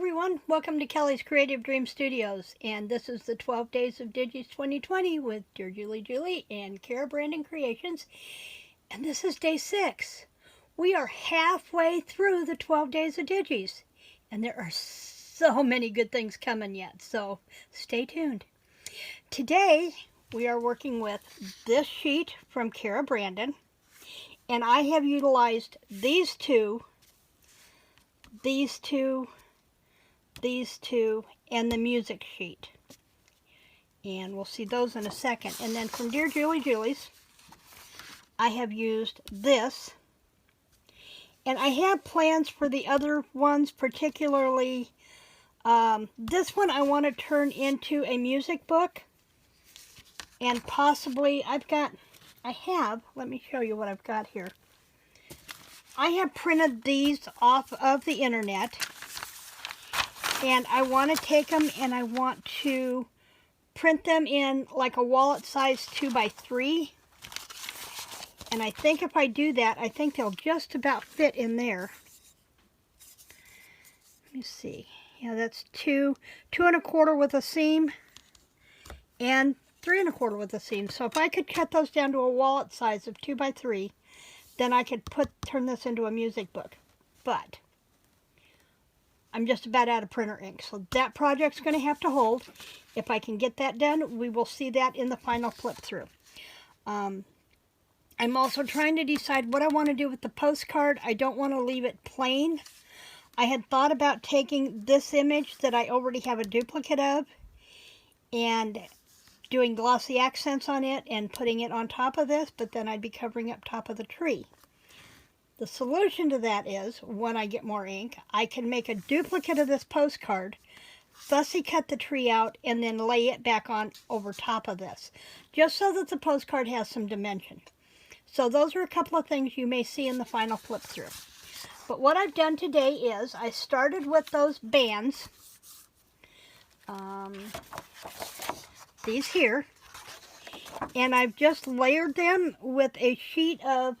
everyone, welcome to Kelly's Creative Dream Studios, and this is the 12 Days of Digis 2020 with Dear Julie and Kara Brandon Creations, and this is day 6. We are halfway through the 12 Days of Digis, and there are so many good things coming yet, so stay tuned. Today, we are working with this sheet from Kara Brandon, and I have utilized these two, and the music sheet. And we'll see those in a second. And then from Dear Julie's, I have used this. And I have plans for the other ones, particularly this one I want to turn into a music book. And possibly, let me show you what I've got here. I have printed these off of the internet. And I want to take them and I want to print them in like a wallet size 2x3. And I think if I do that, I think they'll just about fit in there. Let me see. Yeah, that's 2 1/4 with a seam and 3 1/4 with a seam. So if I could cut those down to a wallet size of 2x3, then I could turn this into a music book. But I'm just about out of printer ink, so that project's going to have to hold. If I can get that done, we will see that in the final flip through. I'm also trying to decide what I want to do with the postcard. I don't want to leave it plain. I had thought about taking this image that I already have a duplicate of and doing glossy accents on it and putting it on top of this, but then I'd be covering up top of the tree. The solution to that is, when I get more ink, I can make a duplicate of this postcard, fussy cut the tree out, and then lay it back on over top of this, just so that the postcard has some dimension. So those are a couple of things you may see in the final flip through. But what I've done today is, I started with those bands, these here, and I've just layered them with a sheet of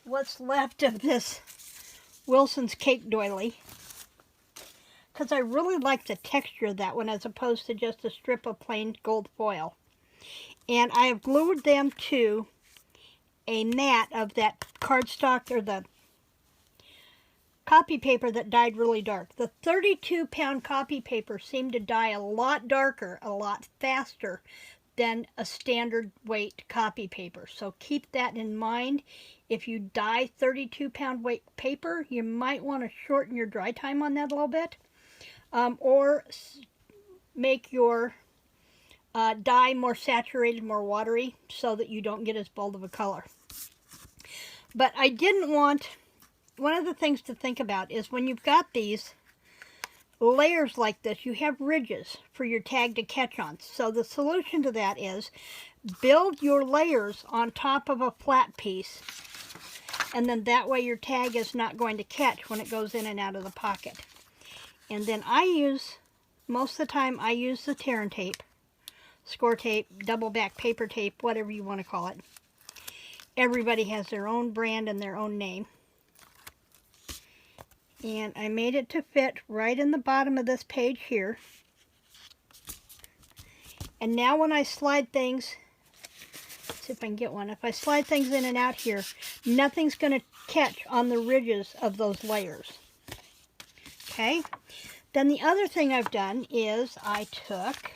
what's left of this Wilson's cake doily, because I really like the texture of that one as opposed to just a strip of plain gold foil. And I have glued them to a mat of that cardstock, or the copy paper that dyed really dark. The 32-pound copy paper seemed to dye a lot darker, a lot faster than a standard weight copy paper. So keep that in mind. If you dye 32-pound weight paper, you might want to shorten your dry time on that a little bit. Or make your dye more saturated, more watery, so that you don't get as bold of a color. But I didn't want, one of the things to think about is when you've got these layers like this, you have ridges for your tag to catch on. So the solution to that is build your layers on top of a flat piece, and then that way your tag is not going to catch when it goes in and out of the pocket. And then most of the time I use the tear and tape, score tape, double back paper tape, whatever you want to call it. Everybody has their own brand and their own name. And I made it to fit right in the bottom of this page here. And now when I slide things, let's see if I can get one. If I slide things in and out here, nothing's going to catch on the ridges of those layers. Okay? Then the other thing I've done is I took,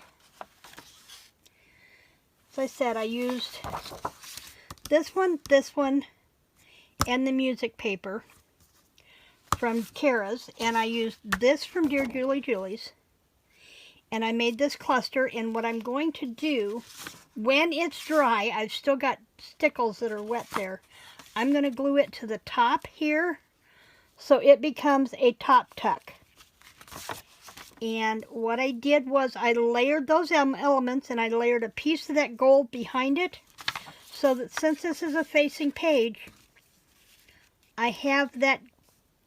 as I said, I used this one, and the music paper from Kara's, and I used this from Dear Julie's, and I made this cluster. And what I'm going to do, when it's dry, I've still got stickles that are wet there, I'm going to glue it to the top here so it becomes a top tuck. And what I did was I layered those elements, and I layered a piece of that gold behind it, so that since this is a facing page, I have that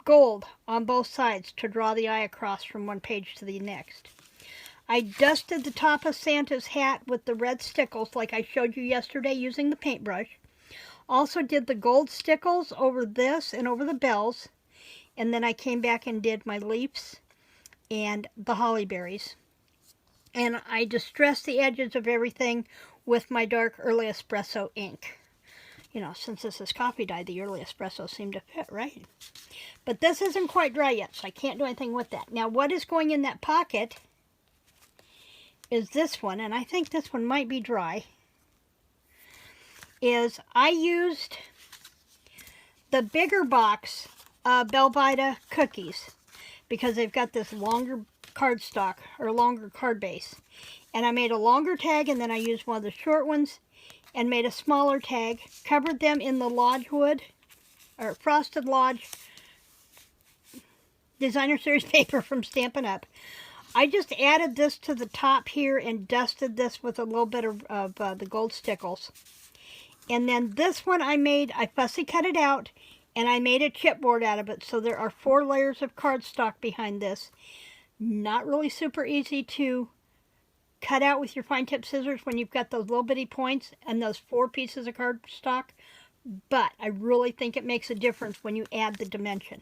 gold on both sides to draw the eye across from one page to the next. I dusted the top of Santa's hat with the red stickles like I showed you yesterday using the paintbrush. Also did the gold stickles over this and over the bells. And then I came back and did my leaves and the holly berries. And I distress the edges of everything with my dark early espresso ink. You know, since this is coffee dye, the early espresso seemed to fit, right? But this isn't quite dry yet, so I can't do anything with that. Now, what is going in that pocket is this one, and I think this one might be dry, is I used the bigger box of Belvita cookies because they've got this longer cardstock or longer card base. And I made a longer tag, and then I used one of the short ones and made a smaller tag, covered them in the Lodge wood, or Frosted Lodge Designer Series paper from Stampin' Up. I just added this to the top here and dusted this with a little bit of the gold stickles. And then this one I fussy cut it out, and I made a chipboard out of it. So there are 4 layers of cardstock behind this. Not really super easy to cut out with your fine tip scissors when you've got those little bitty points and those 4 pieces of cardstock. But I really think it makes a difference when you add the dimension.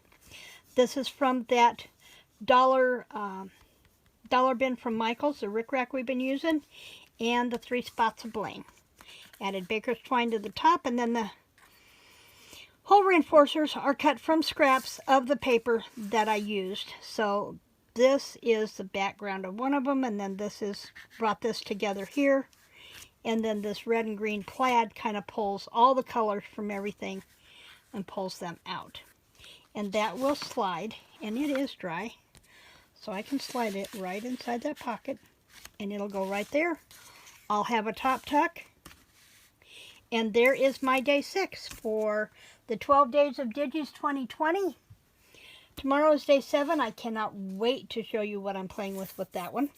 This is from that dollar bin from Michael's, the rickrack we've been using, and the 3 spots of bling. Added baker's twine to the top, and then the hole reinforcers are cut from scraps of the paper that I used. So this is the background of one of them, and then this is, brought this together here. And then this red and green plaid kind of pulls all the colors from everything and pulls them out. And that will slide, and it is dry, so I can slide it right inside that pocket, and it'll go right there. I'll have a top tuck, and there is my day 6 for the 12 days of Digis 2020. Tomorrow is day 7. I cannot wait to show you what I'm playing with that one.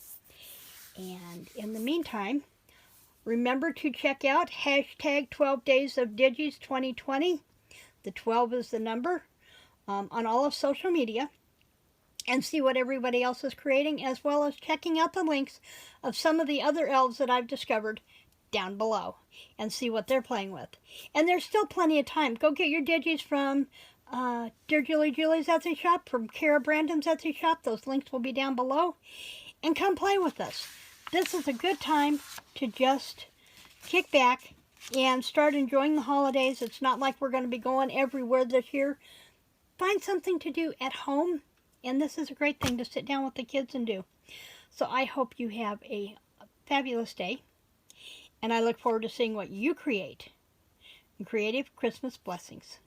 And in the meantime, remember to check out hashtag 12 days of Digis 2020. The 12 is the number. On all of social media, and see what everybody else is creating, as well as checking out the links of some of the other elves that I've discovered down below, and see what they're playing with. And there's still plenty of time. Go get your Digis from Dear Julie's Etsy shop, from Kara Brandon's Etsy shop. Those links will be down below. And come play with us. This is a good time to just kick back and start enjoying the holidays. It's not like we're going to be going everywhere this year. Find something to do at home, and this is a great thing to sit down with the kids and do. So I hope you have a fabulous day, and I look forward to seeing what you create. And creative Christmas blessings.